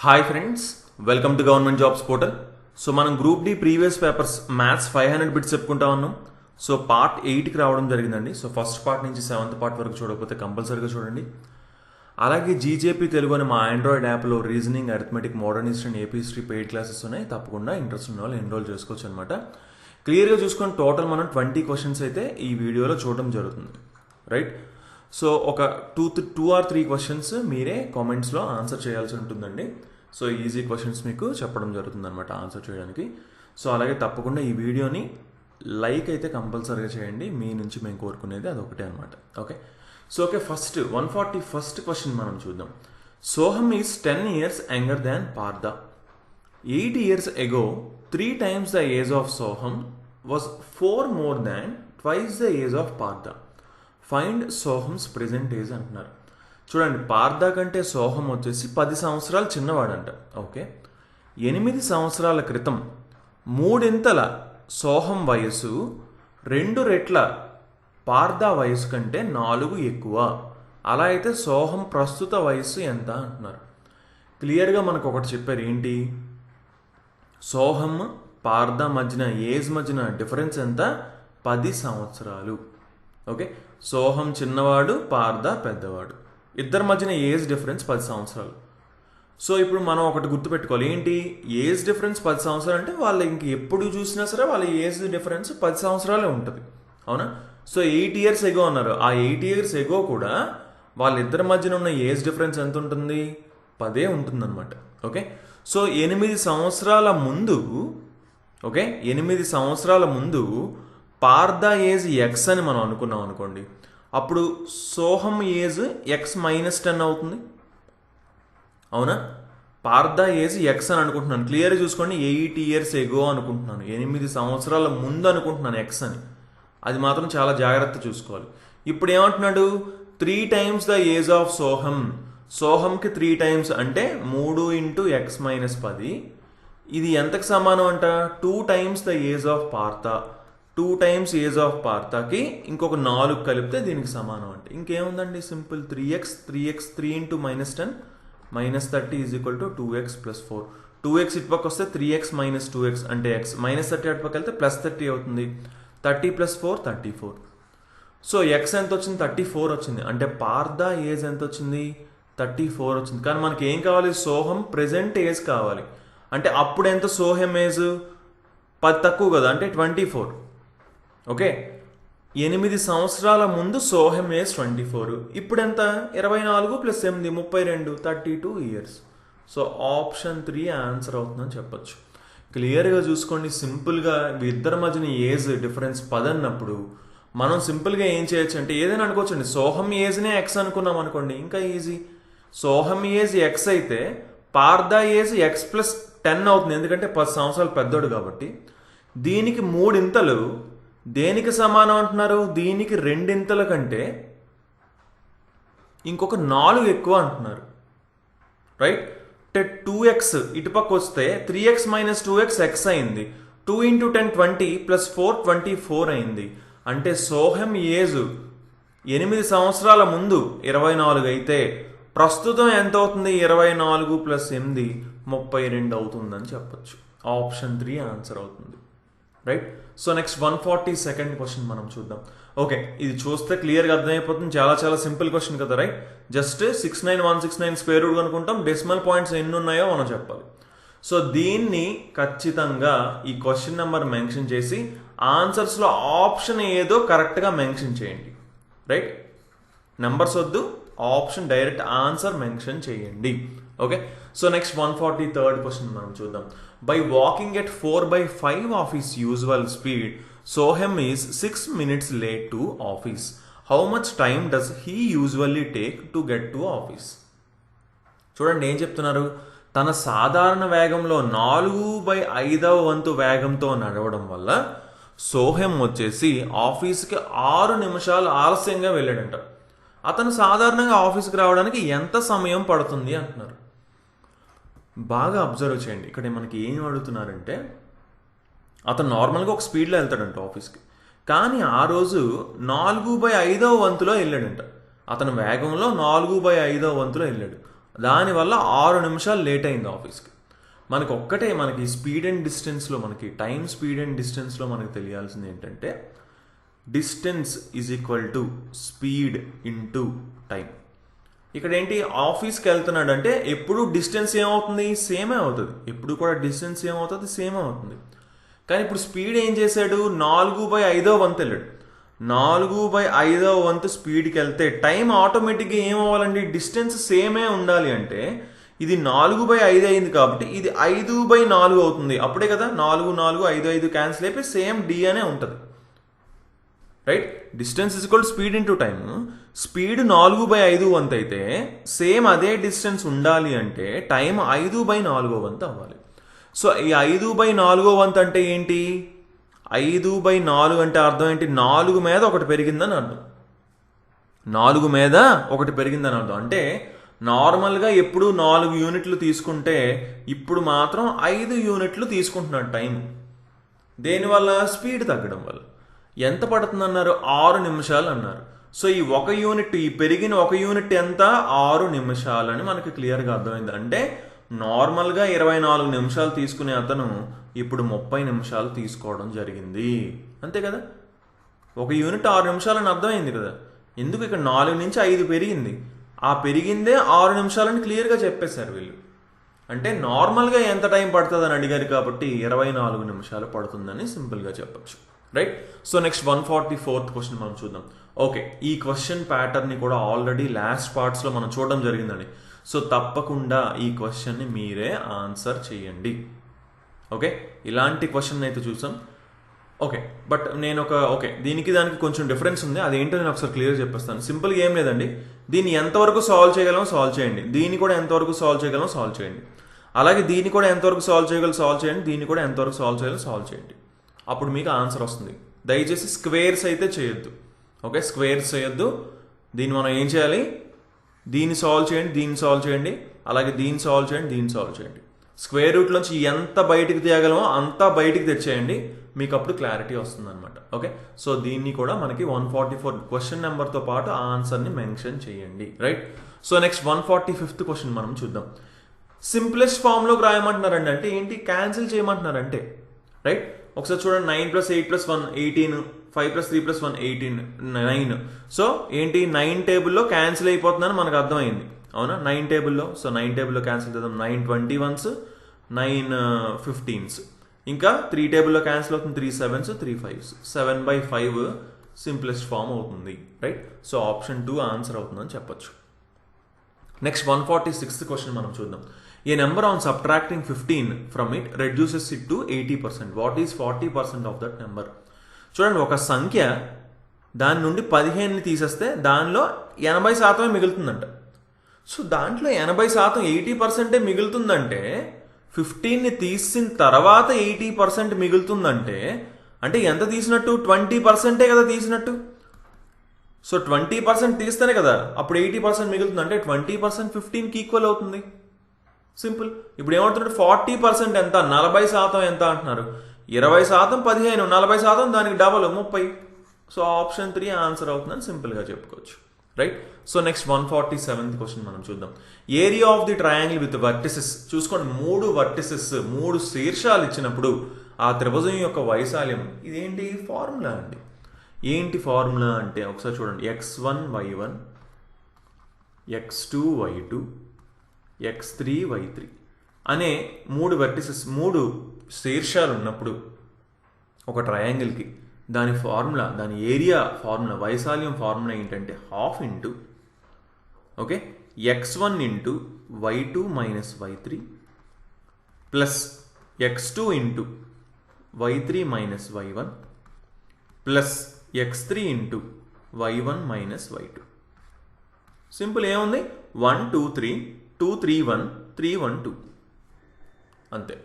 Hi friends, welcome to government jobs portal. So మనం group D previous papers maths 500 bits చెప్పుకుంటా ఉన్నాం. So part 8కి రావడం జరిగిందండి. So first part నుంచి 7th part వరకు చూడకపోతే కంపల్సరీగా చూడండి. అలాగే జీజేపీ తెలుగు అని మా ఆండ్రాయిడ్ యాప్లో reasoning, arithmetic, modern history and AP history paid classes ఉన్నాయి. తప్పకుండా ఇంట్రెస్ట్ ఉన్న వాళ్ళు ఎన్రోల్ చేసుకోవచ్చు అనమాట. క్లియర్గా చూసుకొని టోటల్ మనం 20 క్వశ్చన్స్ అయితే ఈ వీడియోలో చూడడం జరుగుతుంది, రైట్? సో ఒక టూ ఆర్ త్రీ క్వశ్చన్స్ మీరే కామెంట్స్లో ఆన్సర్ చేయాల్సి ఉంటుందండి. సో ఈజీ క్వశ్చన్స్ మీకు చెప్పడం జరుగుతుంది అనమాట ఆన్సర్ చేయడానికి. సో అలాగే తప్పకుండా ఈ వీడియోని లైక్ అయితే కంపల్సరీగా చేయండి. మీ నుంచి మేము కోరుకునేది అదొకటే అనమాట. Okay, so first 141st question మనం చూద్దాం. Soham is 10 years younger than Partha. 8 years ago 3 times the age of Soham was 4 more than twice the age of Partha. Find Soham's present age అంటున్నారు. చూడండి, పార్థ కంటే సోహం వచ్చేసి 10 సంవత్సరాలు చిన్నవాడంట. ఓకే, 8 సంవత్సరాల క్రితం 3 సోహం వయసు 2 రెట్ల పార్థ వయసు కంటే 4 ఎక్కువ. అలా అయితే సోహం ప్రస్తుత వయసు ఎంత అంటున్నారు. క్లియర్గా మనకు ఒకటి చెప్పారు, ఏంటి? సోహం పార్థ మధ్యన ఏజ్ మధ్యన డిఫరెన్స్ ఎంత? 10 సంవత్సరాలు. ఓకే, సోహం చిన్నవాడు, పార్థ పెద్దవాడు. ఇద్దరి మధ్యన ఏజ్ డిఫరెన్స్ 10 సంవత్సరాలు. సో ఇప్పుడు మనం ఒకటి గుర్తుపెట్టుకోవాలి, ఏంటి? ఏజ్ డిఫరెన్స్ 10 సంవత్సరాలు అంటే వాళ్ళు ఇంక ఎప్పుడు చూసినా సరే వాళ్ళ ఏజ్ డిఫరెన్స్ 10 సంవత్సరాలే ఉంటుంది, అవునా? సో 8 years ఎగో అన్నారు. ఆ 8 years ఎగో కూడా వాళ్ళిద్దరి మధ్యన ఉన్న ఏజ్ డిఫరెన్స్ ఎంత ఉంటుంది? 10 ఉంటుందన్నమాట. ఓకే, సో 8 సంవత్సరాల ముందు, ఓకే, 8 సంవత్సరాల ముందు పార్థ ఏజ్ ఎక్స్ అని మనం అనుకున్నాం అనుకోండి, అప్పుడు సోహం ఏజ్ x-10 అవుతుంది, అవునా? పార్థ ఏజ్ ఎక్స్ అని అనుకుంటున్నాను. క్లియర్గా చూసుకోండి, 8 years ఎగో అనుకుంటున్నాను, 8 సంవత్సరాల ముందు అనుకుంటున్నాను ఎక్స్ అని. అది మాత్రం చాలా జాగ్రత్త చూసుకోవాలి. ఇప్పుడు ఏమంటున్నాడు? 3 times ద ఏజ్ ఆఫ్ సోహం. సోహంకి 3 times అంటే 3 × x-10. ఇది ఎంతకు సమానం అంట? 2 times the age of Partha. 2 times age of పార్థకి ఇంకొక 4 కలిపితే దీనికి సమానం అంటే ఇంకేముందండి? Simple, 3x 3 × -10 -30 = 2x + 4. 2x ఇటుపక్క వస్తే 3x - 2x అంటే x, -30 అటుపక్క వెళ్తే +30 అవుతుంది. 30 + 4 34. సో x ఎంత వచ్చింది? 34 వచ్చింది. అంటే పార్థ ఏజ్ ఎంత వచ్చింది? 34 వచ్చింది. కానీ మనకి ఏం కావాలి? సోహం ప్రెజెంట్ ఏజ్ కావాలి. అంటే అప్పుడు ఎంత సోహం ఏజ్? 10 తక్కువ కదా, అంటే 24. ఓకే, 8 సంవత్సరాల ముందు సోహం ఏజ్ 24. ఇప్పుడు ఎంత? 24 + 8 32, 32 years. సో ఆప్షన్ 3 ఆన్సర్ అవుతుందని చెప్పొచ్చు. క్లియర్గా చూసుకోండి. సింపుల్గా ఇద్దరి మధ్యన ఏజ్ డిఫరెన్స్ 10 అన్నప్పుడు మనం సింపుల్గా ఏం చేయొచ్చు అంటే ఏదైనా అనుకోవచ్చండి. సోహం ఏజ్నే ఎక్స్ అనుకున్నాం అనుకోండి, ఇంకా ఈజీ. సోహం ఏజ్ ఎక్స్ అయితే పార్థ ఏజ్ x+10 అవుతుంది, ఎందుకంటే 10 సంవత్సరాలు పెద్దోడు కాబట్టి. దీనికి 3 దేనికి సమానం అంటున్నారు? దీనికి 2 కంటే ఇంకొక 4 ఎక్కువ అంటున్నారు, రైట్? అంటే 2x ఇటుపక్క వస్తే 3x - 2x x అయింది. 2 × 10 20 + 4 24 అయింది. అంటే సోహం ఏజ్ 8 సంవత్సరాల ముందు 24 అయితే ప్రస్తుతం ఎంత అవుతుంది? 24 + 8 32 అవుతుందని చెప్పొచ్చు. ఆప్షన్ 3 ఆన్సర్ అవుతుంది, right? So next 142nd question మనం చూద్దాం. ఓకే, ఇది చూస్తే క్లియర్గా అర్థమైపోతుంది. చాలా చాలా సింపుల్ క్వశ్చన్ కదా, రైట్? జస్ట్ 69169 స్క్వేర్ రూట్ అనుకుంటాం. డెసిమల్ పాయింట్స్ ఎన్ని ఉన్నాయో మనం చెప్పాలి. సో దీన్ని ఖచ్చితంగా ఈ క్వశ్చన్ నెంబర్ మెన్షన్ చేసి ఆన్సర్స్లో ఆప్షన్ ఏదో కరెక్ట్గా మెన్షన్ చేయండి, రైట్? నెంబర్స్ వద్దు, ఆప్షన్ డైరెక్ట్ ఆన్సర్ మెన్షన్ చేయండి. Okay, so next 143rd question మనం చూద్దాం. By walking at 4/5 of his usual speed, Soham is 6 minutes late to office. How much time does he usually take to get to office? చూడండి ఏం చెప్తున్నారు. తన సాధారణ వేగంలో 4/5వ వంతు వేగంతో నడవడం వల్ల సోహెం వచ్చేసి ఆఫీస్కి 6 నిమిషాలు ఆలస్యంగా వెళ్ళాడంట. అతను సాధారణంగా ఆఫీస్కి రావడానికి ఎంత సమయం పడుతుంది అంటున్నారు. బాగా అబ్జర్వ్ చేయండి. ఇక్కడ మనకి ఏం అడుగుతున్నారంటే, అతను నార్మల్గా ఒక స్పీడ్లో వెళ్తాడంట ఆఫీస్కి, కానీ ఆ రోజు 4/5వ వంతులో వెళ్ళాడంట. అతను వేగంలో 4/5వ వంతులో వెళ్ళాడు. దానివల్ల 6 నిమిషాలు లేట్ అయింది ఆఫీస్కి. మనకి స్పీడ్ అండ్ డిస్టెన్స్లో, మనకి టైం స్పీడ్ అండ్ డిస్టెన్స్లో మనకి తెలియాల్సింది ఏంటంటే distance is equal to speed into time. ఇక్కడ ఏంటి, ఆఫీస్కి వెళ్తున్నాడు అంటే ఎప్పుడు డిస్టెన్స్ ఏమవుతుంది, సేమే అవుతుంది. ఎప్పుడు కూడా డిస్టెన్స్ ఏమవుతుంది, సేమ్ అవుతుంది. కానీ ఇప్పుడు స్పీడ్ ఏం చేశాడు, 4/5 వంతు వెళ్ళాడు. 4/5 వంతు స్పీడ్కి వెళ్తే టైం ఆటోమేటిక్గా ఏమవ్వాలండి, డిస్టెన్స్ సేమే ఉండాలి. అంటే ఇది 4/5 అయింది కాబట్టి ఇది 5/4 అవుతుంది. అప్పుడే కదా 4, 4, 5, 5 క్యాన్సిల్ అయిపోయి సేమ్ డి అనే ఉంటుంది. Right, distance is equal speed into time. Speed 4/5 వంతు అయితే సేమ్ అదే డిస్టెన్స్ ఉండాలి అంటే టైం 5/4 వంతు అవ్వాలి. సో ఈ 5/4 వంతు అంటే ఏంటి, 5/4 అంటే అర్థం ఏంటి, 4 మీద ఒకటి పెరిగిందని అర్థం. 4 మీద ఒకటి పెరిగిందని అర్థం. అంటే నార్మల్గా ఎప్పుడు 4 యూనిట్లు తీసుకుంటే ఇప్పుడు మాత్రం 5 యూనిట్లు తీసుకుంటున్నాడు టైం. దేనివల్ల, స్పీడ్ తగ్గడం వల్ల. ఎంత పడుతుంది అన్నారు, 6 నిమిషాలు అన్నారు. సో ఈ ఈ పెరిగిన 1 యూనిట్ ఎంత, 6 నిమిషాలని మనకి క్లియర్గా అర్థమైంది. అంటే నార్మల్గా 24 నిమిషాలు తీసుకునే అతను ఇప్పుడు 30 నిమిషాలు తీసుకోవడం జరిగింది. అంతే కదా, 1 యూనిట్ 6 నిమిషాలని అర్థమైంది కదా. ఎందుకు, ఇక్కడ 4 నుంచి 5 పెరిగింది, ఆ పెరిగిందే 6 నిమిషాలని క్లియర్గా చెప్పేశారు వీళ్ళు. అంటే నార్మల్గా ఎంత టైం పడుతుంది అని అడిగారు కాబట్టి 24 నిమిషాలు పడుతుందని సింపుల్గా చెప్పచ్చు. Right, so next 144th question మనం చూద్దాం. ఓకే, ఈ క్వశ్చన్ ప్యాటర్న్ని కూడా ఆల్రెడీ లాస్ట్ పార్ట్స్లో మనం చూడడం జరిగిందండి. సో తప్పకుండా ఈ క్వశ్చన్ని మీరే ఆన్సర్ చేయండి. ఓకే, ఇలాంటి క్వశ్చన్ అయితే చూసాం. ఓకే, బట్ నేను దీనికి దానికి కొంచెం డిఫరెన్స్ ఉంది. అదేంటో నేను ఒకసారి క్లియర్ చెప్పేస్తాను. సింపుల్గా ఏం లేదండి, దీన్ని ఎంతవరకు సాల్వ్ చేయగలం సాల్వ్ చేయండి, దీన్ని కూడా ఎంతవరకు సాల్వ్ చేయగలం సాల్వ్ చేయండి, అలాగే దీన్ని కూడా ఎంతవరకు సాల్వ్ చేయగలం సాల్వ్ చేయండి, దీన్ని కూడా ఎంతవరకు సాల్వ్ చేయగలం సాల్వ్ చేయండి. అప్పుడు మీకు ఆన్సర్ వస్తుంది. దయచేసి స్క్వేర్స్ అయితే చేయొద్దు. ఓకే, స్క్వేర్స్ చేయొద్దు. దీన్ని మనం ఏం చేయాలి, దీన్ని సాల్వ్ చేయండి, దీన్ని సాల్వ్ చేయండి, అలాగే దీన్ని సాల్వ్ చేయండి, దీన్ని సాల్వ్ చేయండి. స్క్వేర్ రూట్లోంచి ఎంత బయటికి తీయగలమో అంతా బయటికి తెచ్చేయండి, మీకు అప్పుడు క్లారిటీ వస్తుంది అనమాట. ఓకే, సో దీన్ని కూడా మనకి 144 క్వశ్చన్ నెంబర్తో పాటు ఆ ఆన్సర్ని మెన్షన్ చేయండి. Right, so next 145th question మనం చూద్దాం. సింప్లెస్ట్ ఫామ్లోకి రాయమంటున్నారండి. అంటే ఏంటి, క్యాన్సిల్ చేయమంటున్నారంటే. రైట్, ఒకసారి చూడండి, 9 + 8 + 1 18, 5 + 3 + 1 18, 9. సో ఏంటి, 9 టేబుల్లో క్యాన్సిల్ అయిపోతుందని మనకు అర్థమైంది. అవునా, 9 టేబుల్లో. సో 9 టేబుల్లో క్యాన్సిల్ చేద్దాం. 9 21s, 9 15s. ఇంకా 3 టేబుల్లో క్యాన్సిల్ అవుతుంది. 3 7s, 3 5s. 7/5 సింప్లెస్ట్ ఫామ్ అవుతుంది. రైట్, సో ఆప్షన్ 2 ఆన్సర్ అవుతుందని చెప్పొచ్చు. నెక్స్ట్ 146th క్వశ్చన్ మనం చూద్దాం. A number on subtracting 15 from it reduces it to 80%. What is 40% of that number? చూడండి, ఒక సంఖ్య దాని నుండి 15ని తీసేస్తే దానిలో 80% మిగులుతుందంట. సో దాంట్లో 80%, 80% మిగులుతుందంటే 15ని తీసిన తర్వాత 80% మిగులుతుందంటే అంటే ఎంత తీసినట్టు, 20% కదా తీసినట్టు. సో 20% తీస్తేనే కదా అప్పుడు 80% మిగులుతుంది. అంటే 20% 15కి ఈక్వల్ అవుతుంది. సింపుల్. ఇప్పుడు ఏమంటున్నాడు, 40% ఎంత, 40% ఎంత అంటున్నారు. 20% 15, 40% దానికి డబల్ 30. సో ఆప్షన్ 3 ఆన్సర్ అవుతుందని సింపుల్గా చెప్పుకోవచ్చు. Right, so next 147th question మనం చూద్దాం. Area of the triangle with vertices. చూసుకోండి, 3 వర్టిసెస్, 3 శీర్షాలు ఇచ్చినప్పుడు ఆ త్రిభుజం యొక్క వైశాల్యం. ఇదేంటి ఫార్ములా అండి. ఏంటి ఫార్ములా అంటే ఒకసారి చూడండి, x1 y1, x2 y2, x3 y3 అనే 3 వర్టిసెస్, 3 శీర్షాలు ఉన్నప్పుడు ఒక ట్రయాంగిల్కి దాని ఫార్ములా, దాని ఏరియా ఫార్ములా, వైశాల్యం ఫార్ములా ఏంటంటే half into okay x1 into y2 minus y3 plus x2 into y3 minus y1 plus x3 into y1 minus y2. Simple. ఏముంది, 1 2 3, 2 3 1, 3 1 2 అంతే.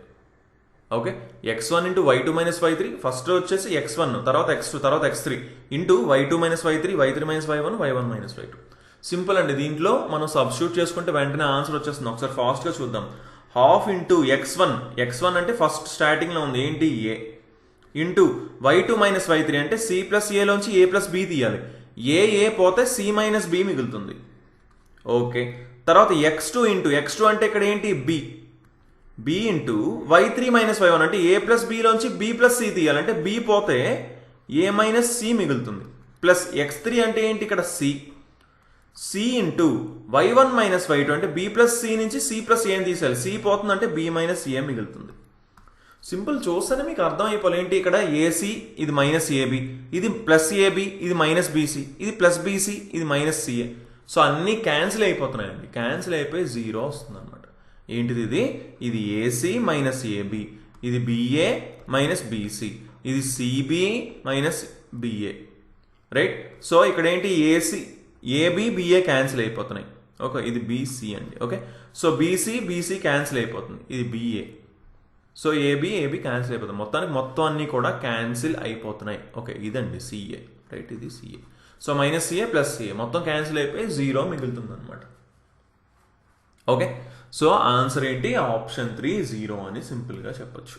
Okay, x1 into y2 minus y3, first వచ్చేసి x1, తర్వాత x2, తర్వాత x3 into y2 minus y3, y3 minus y1, y1 minus y2. Simple అండి. దీంట్లో మనం substitute చేసుకుంటే వెంటనే ఆన్సర్ వచ్చేస్తుంది. ఒకసారి ఫాస్ట్గా చూద్దాం. హాఫ్ ఇంటూ x1 అంటే ఫస్ట్ స్టార్టింగ్లో ఉంది ఏంటి ఏ, ఇంటూ y2 మైనస్ y3 అంటే c ప్లస్ ఏలోంచి a ప్లస్ b తీయాలి. ఏ పోతే c మైనస్ b మిగులుతుంది. ఓకే, తర్వాత x2 అంటే ఇక్కడ ఏంటి b into y3 minus y1 అంటే a ప్లస్ bలోంచి b ప్లస్ c తీయాలంటే b పోతే a మైనస్ c మిగులుతుంది ప్లస్ x3 అంటే ఏంటి ఇక్కడ c into y1 minus y2 అంటే b ప్లస్ c నుంచి c ప్లస్ a తీసేయాలి c పోతుంది అంటే b మైనస్ a మిగులుతుంది. సింపుల్ చూస్తేనే మీకు అర్థం అయిపోవాలి ఏంటి ఇక్కడ ఏసీ ఇది మైనస్ ఏబి, ఇది ప్లస్ ఏబి, ఇది మైనస్ బీసీ, ఇది ప్లస్ బీసీ, ఇది మైనస్ సిఏ. సో అన్నీ క్యాన్సిల్ అయిపోతున్నాయండి, క్యాన్సిల్ అయిపోయి 0 వస్తుంది అనమాట. ఏంటిది ఇది ఏసీ మైనస్ ఏబి, ఇది బిఏ మైనస్ బీసీ, ఇది CB minus BA, right. So ఇక్కడ ఏంటి ఏబి బిఏ క్యాన్సిల్ అయిపోతున్నాయి. ఓకే, ఇది బీసీ అండి. ఓకే, సో బీసీ క్యాన్సిల్ అయిపోతుంది, ఇది బిఏ. సో ఏబి క్యాన్సిల్ అయిపోతుంది, మొత్తం అన్నీ కూడా క్యాన్సిల్ అయిపోతున్నాయి. ఓకే, ఇదండి సిఏ, రైట్, ఇది CA. So minus CA plus CA మొత్తం క్యాన్సిల్ అయిపోయి 0 మిగులుతుంది అనమాట. ఓకే, సో ఆన్సర్ ఏంటి ఆప్షన్ 3 0 అని సింపుల్గా చెప్పొచ్చు.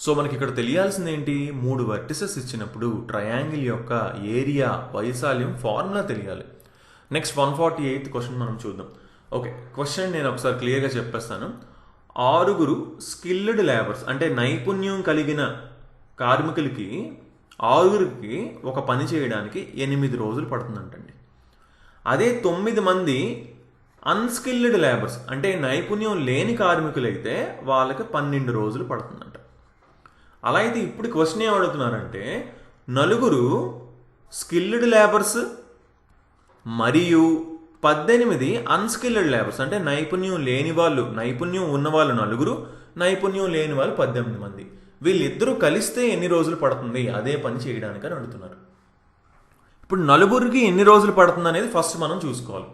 సో మనకి ఇక్కడ తెలియాల్సింది ఏంటి, 3 వర్టిసెస్ ఇచ్చినప్పుడు ట్రయాంగిల్ యొక్క ఏరియా వైశాల్యం ఫార్ములా తెలియాలి. నెక్స్ట్ 148th క్వశ్చన్ మనం చూద్దాం. ఓకే, క్వశ్చన్ నేను ఒకసారి క్లియర్గా చెప్పేస్తాను. 6 స్కిల్డ్ లేబర్స్ అంటే నైపుణ్యం కలిగిన కార్మికులకి 6కి ఒక పని చేయడానికి 8 రోజులు పడుతుందంటండి. అదే 9 మంది అన్స్కిల్డ్ లేబర్స్ అంటే నైపుణ్యం లేని కార్మికులైతే వాళ్ళకి 12 రోజులు పడుతుందంట. అలా అయితే ఇప్పుడు క్వశ్చన్ ఏం అడుగుతున్నారంటే 4 స్కిల్డ్ లేబర్స్ మరియు 18 అన్స్కిల్డ్ లేబర్స్ అంటే నైపుణ్యం లేని వాళ్ళు, నైపుణ్యం ఉన్నవాళ్ళు 4, నైపుణ్యం లేని వాళ్ళు 18 మంది. వీళ్ళిద్దరూ కలిస్తే ఎన్ని రోజులు పడుతుంది అదే పని చేయడానికి అని అడుగుతున్నారు. ఇప్పుడు 4కి ఎన్ని రోజులు పడుతుంది అనేది ఫస్ట్ మనం చూసుకోవాలి.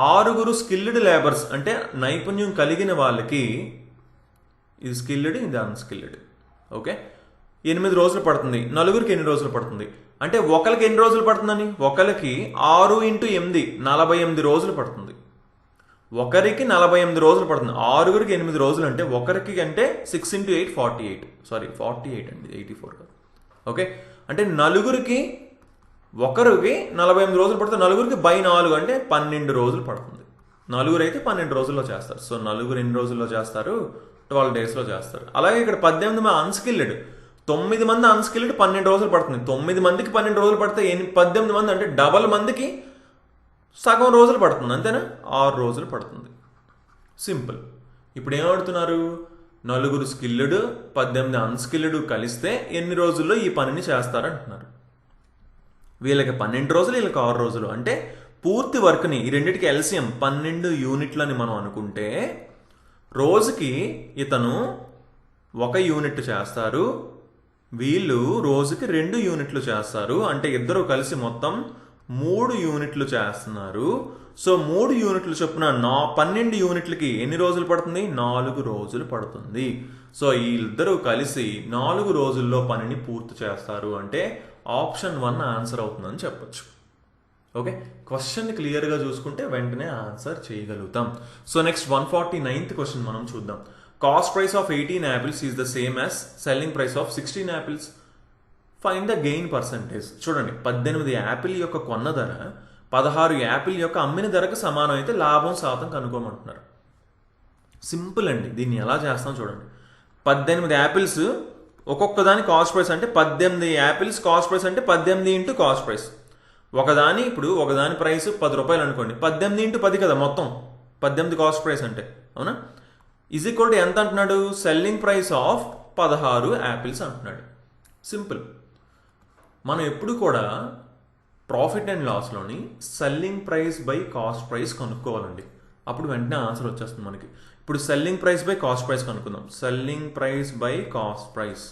6 స్కిల్డ్ లేబర్స్ అంటే నైపుణ్యం కలిగిన వాళ్ళకి, ఇది స్కిల్డ్ ఇది అన్స్కిల్డ్. ఓకే, 8 రోజులు పడుతుంది. 4కి ఎన్ని రోజులు పడుతుంది అంటే ఒకరికి ఎన్ని రోజులు పడుతుందని, ఒకరికి 6 × 8 48 రోజులు పడుతుంది. ఒకరికి 48 రోజులు పడుతుంది. 6కి 8 రోజులు అంటే ఒకరికి అంటే 6 × 8 48, సారీ 48 అండి, 84 కాదు. ఓకే, అంటే ఒకరికి 48 రోజులు పడుతుంది. 4/4 అంటే 12 రోజులు పడుతుంది. 4 అయితే 12 రోజుల్లో చేస్తారు. సో 4 ఎన్ని రోజుల్లో చేస్తారు, 12 డేస్లో చేస్తారు. అలాగే ఇక్కడ 18 మంది అన్స్కిల్డ్, 9 మంది అన్స్కిల్డ్ 12 రోజులు పడుతుంది. 9 మందికి 12 రోజులు పడితే 18 మంది అంటే డబల్ మందికి సగం రోజులు పడుతుంది, అంతేనా, 6 రోజులు పడుతుంది. సింపుల్. ఇప్పుడు ఏమడుతున్నారు, 4 స్కిల్డ్ 18 అన్స్కిల్డ్ కలిస్తే ఎన్ని రోజుల్లో ఈ పనిని చేస్తారంటున్నారు. వీళ్ళకి 12 రోజులు, వీళ్ళకి 6 రోజులు అంటే పూర్తి వర్క్ని, ఈ రెండింటికి ఎల్సిఎం 12 యూనిట్లని మనం అనుకుంటే రోజుకి ఇతను 1 యూనిట్ చేస్తారు, వీళ్ళు రోజుకి 2 యూనిట్లు చేస్తారు. అంటే ఇద్దరు కలిసి మొత్తం 3 యూనిట్లు చేస్తున్నారు. సో 3 యూనిట్లు చొప్పున 12 యూనిట్లకి ఎన్ని రోజులు పడుతుంది, 4 రోజులు పడుతుంది. సో వీళ్ళిద్దరూ కలిసి 4 రోజుల్లో పనిని పూర్తి చేస్తారు అంటే ఆప్షన్ 1 ఆన్సర్ అవుతుందని చెప్పొచ్చు. ఓకే, క్వశ్చన్ క్లియర్గా చూసుకుంటే వెంటనే ఆన్సర్ చేయగలుగుతాం. సో నెక్స్ట్ 149th క్వశ్చన్ మనం చూద్దాం. Cost price of 18 apples is the same as selling price of 16 apples. Find the gain percentage. చూడండి, 18 యాపిల్ యొక్క కొన్న ధర 16 యాపిల్ యొక్క అమ్మిన ధరకు సమానం అయితే లాభం శాతం కనుక్కోమంటున్నారు. సింపుల్ అండి, దీన్ని ఎలా చేస్తాం చూడండి. 18 యాపిల్స్ ఒక్కొక్క దాని కాస్ట్ ప్రైస్ అంటే 18 యాపిల్స్ కాస్ట్ ప్రైస్ అంటే 18 × కాస్ట్ ప్రైస్. ఒకదాని ప్రైస్ 10 రూపాయలు అనుకోండి, 18 × 10 కదా మొత్తం 18 కాస్ట్ ప్రైస్ అంటే, అవునా, ఈజ్ ఈక్వల్ టు ఎంత అంటున్నాడు, సెల్లింగ్ ప్రైస్ ఆఫ్ 16 యాపిల్స్ అంటున్నాడు. సింపుల్. మనం ఎప్పుడు కూడా ప్రాఫిట్ అండ్ లాస్లోని selling price by cost price కనుక్కోవాలండి, అప్పుడు వెంటనే ఆన్సర్ వచ్చేస్తుంది మనకి. ఇప్పుడు selling price by cost price కనుక్కుందాం. Selling price by cost price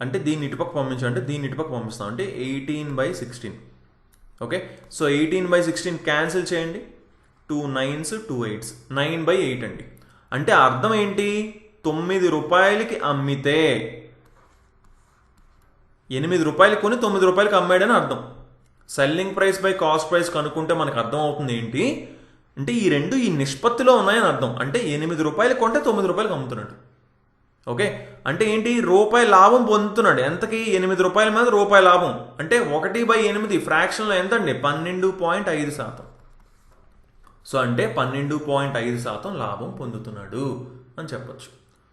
అంటే దీన్ని ఇటుపక్క పంపించాం అంటే దీన్ని ఇటుపక్క పంపిస్తాం అంటే 18/16. ఓకే, సో 18/16 క్యాన్సిల్ చేయండి, 2 9s 2 8s 9/8 అండి. అంటే అర్థం ఏంటి, 9 రూపాయలకి అమ్మితే 8 రూపాయలు కొని 9 రూపాయలకి అమ్మాడని అర్థం. Selling price by cost price కనుక్కుంటే మనకు అర్థం అవుతుంది ఏంటి అంటే ఈ రెండు ఈ నిష్పత్తిలో ఉన్నాయని అర్థం. అంటే 8 రూపాయలు కొంటే 9 రూపాయలకి అమ్ముతున్నాడు. ఓకే, అంటే ఏంటి, రూపాయి లాభం పొందుతున్నాడు. ఎంతకి, 8 రూపాయల మీద రూపాయి లాభం అంటే 1/8 ఫ్రాక్షన్లో ఎంత అండి, 12.5%. సో అంటే 12.5% లాభం పొందుతున్నాడు అని చెప్పొచ్చు.